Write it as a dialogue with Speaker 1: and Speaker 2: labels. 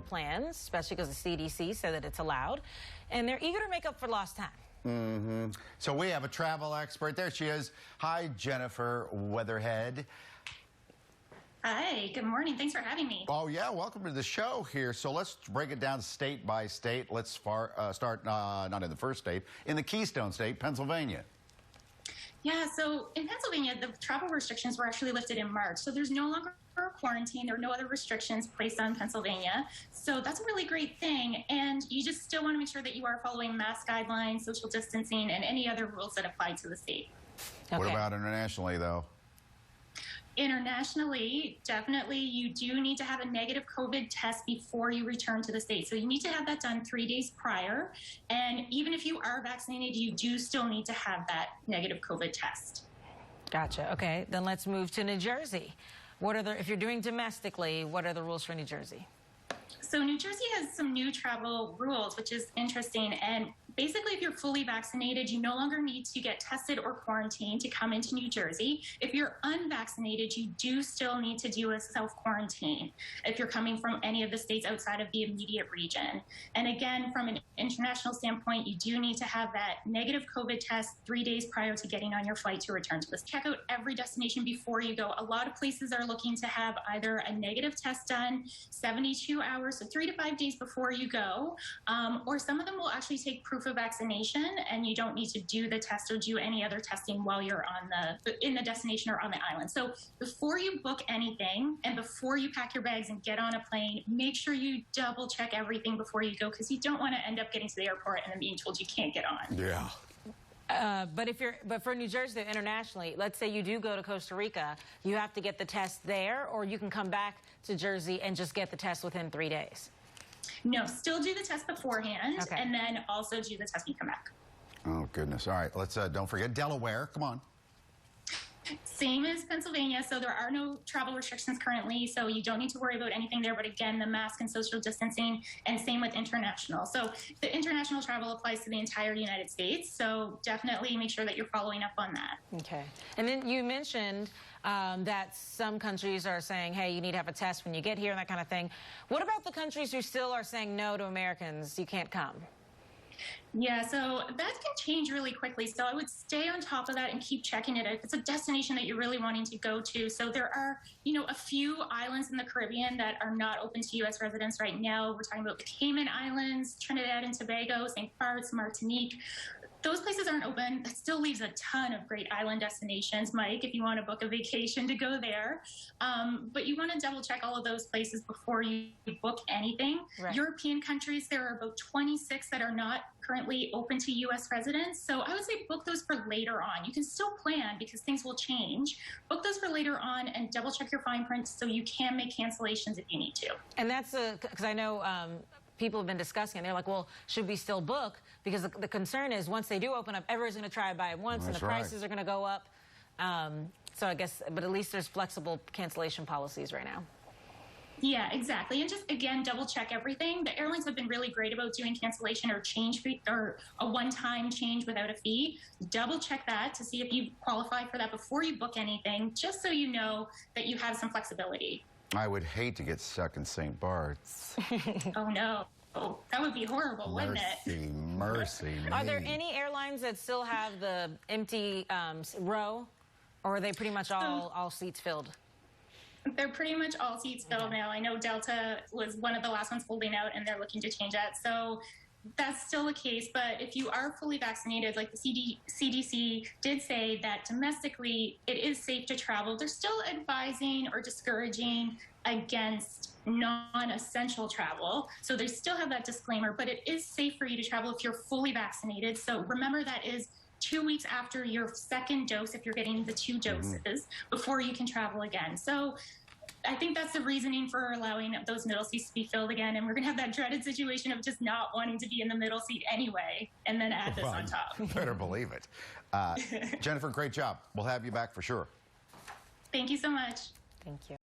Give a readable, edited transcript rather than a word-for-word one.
Speaker 1: plans, especially because the CDC said that it's allowed, and they're eager to make up for lost time.
Speaker 2: So we have a travel expert. There she is. Hi, Jennifer Weatherhead.
Speaker 3: Hi, good morning. Thanks for having me.
Speaker 2: Oh, yeah, welcome to the show here. So let's break it down state by state. Let's start not in the first state, in the Keystone State, Pennsylvania.
Speaker 3: Yeah, so in Pennsylvania, the travel restrictions were actually lifted in March. So there's no longer a quarantine. There are no other restrictions placed on Pennsylvania. So that's a really great thing. And you just still want to make sure that you are following mask guidelines, social distancing, and any other rules that apply to the state.
Speaker 1: Okay.
Speaker 2: What about internationally, though?
Speaker 3: Internationally, definitely you do need to have a negative COVID test before you return to the state. So you need to have that done 3 days prior. And even if you are vaccinated, you do still need to have that negative COVID test.
Speaker 1: Gotcha. Okay, then let's move to New Jersey. If you're doing domestically, what are the rules for New Jersey?
Speaker 3: So New Jersey has some new travel rules, which is interesting. And basically, if you're fully vaccinated, you no longer need to get tested or quarantined to come into New Jersey. If you're unvaccinated, you do still need to do a self-quarantine if you're coming from any of the states outside of the immediate region. And again, from an international standpoint, you do need to have that negative COVID test 3 days prior to getting on your flight to return to this. Check out every destination before you go. A lot of places are looking to have either a negative test done 72 hours, so 3 to 5 days before you go, or some of them will actually take proof of vaccination, and you don't need to do the test or do any other testing while you're in the destination or on the island. So before you book anything and before you pack your bags and get on a plane, make sure you double check everything before you go, because you don't want to end up getting to the airport and then being told you can't get on.
Speaker 2: Yeah.
Speaker 1: But for New Jersey internationally, let's say you do go to Costa Rica, you have to get the test there, or you can come back to Jersey and just get the test within 3 days.
Speaker 3: No, still do the test beforehand,
Speaker 1: okay,
Speaker 3: and then also do the test when you come back.
Speaker 2: Oh, goodness. All right, let's don't forget Delaware. Come on.
Speaker 3: Same as Pennsylvania, so there are no travel restrictions currently, so you don't need to worry about anything there. But again, the mask and social distancing, and same with international. So the international travel applies to the entire United States, so definitely make sure that you're following up on that.
Speaker 1: Okay. And then you mentioned that some countries are saying, hey, you need to have a test when you get here and that kind of thing. What about the countries who still are saying no to Americans, you can't come?
Speaker 3: Yeah, so that can change really quickly. So I would stay on top of that and keep checking it. If it's a destination that you're really wanting to go to. So there are, a few islands in the Caribbean that are not open to U.S. residents right now. We're talking about the Cayman Islands, Trinidad and Tobago, St. Bart's, Martinique. Those places aren't open. That still leaves a ton of great island destinations, Mike, if you want to book a vacation to go there. But you want to double check all of those places before you book anything.
Speaker 1: Right.
Speaker 3: European countries, there are about 26 that are not currently open to U.S. residents. So I would say book those for later on. You can still plan because things will change. Book those for later on and double check your fine print so you can make cancellations if you need to.
Speaker 1: And that's because I know people have been discussing it. They're like, well, should we still book? Because the concern is once they do open up, everyone's going to try to buy it once, and the prices are going to go up. So I guess, but at least there's flexible cancellation policies right now.
Speaker 3: Yeah, exactly. And just, again, double check everything. The airlines have been really great about doing cancellation or change fee or a one-time change without a fee. Double check that to see if you qualify for that before you book anything, just so you know that you have some flexibility.
Speaker 2: I would hate to get stuck in St. Bart's.
Speaker 3: Oh, no. Oh, that would be horrible, wouldn't it?
Speaker 2: Mercy me.
Speaker 1: Are there any airlines that still have the empty row, or are they pretty much all seats filled?
Speaker 3: They're pretty much all seats filled now. I know Delta was one of the last ones holding out, and they're looking to change that. So that's still the case. But if you are fully vaccinated, like the CDC did say that domestically it is safe to travel, they're still advising or discouraging against non-essential travel. So they still have that disclaimer, but it is safe for you to travel if you're fully vaccinated. So remember, that is 2 weeks after your second dose, if you're getting the 2 doses, before you can travel again. So I think that's the reasoning for allowing those middle seats to be filled again. And we're going to have that dreaded situation of just not wanting to be in the middle seat anyway, and then add this on top.
Speaker 2: Better believe it. Jennifer, great job. We'll have you back for sure.
Speaker 3: Thank you so much.
Speaker 1: Thank you.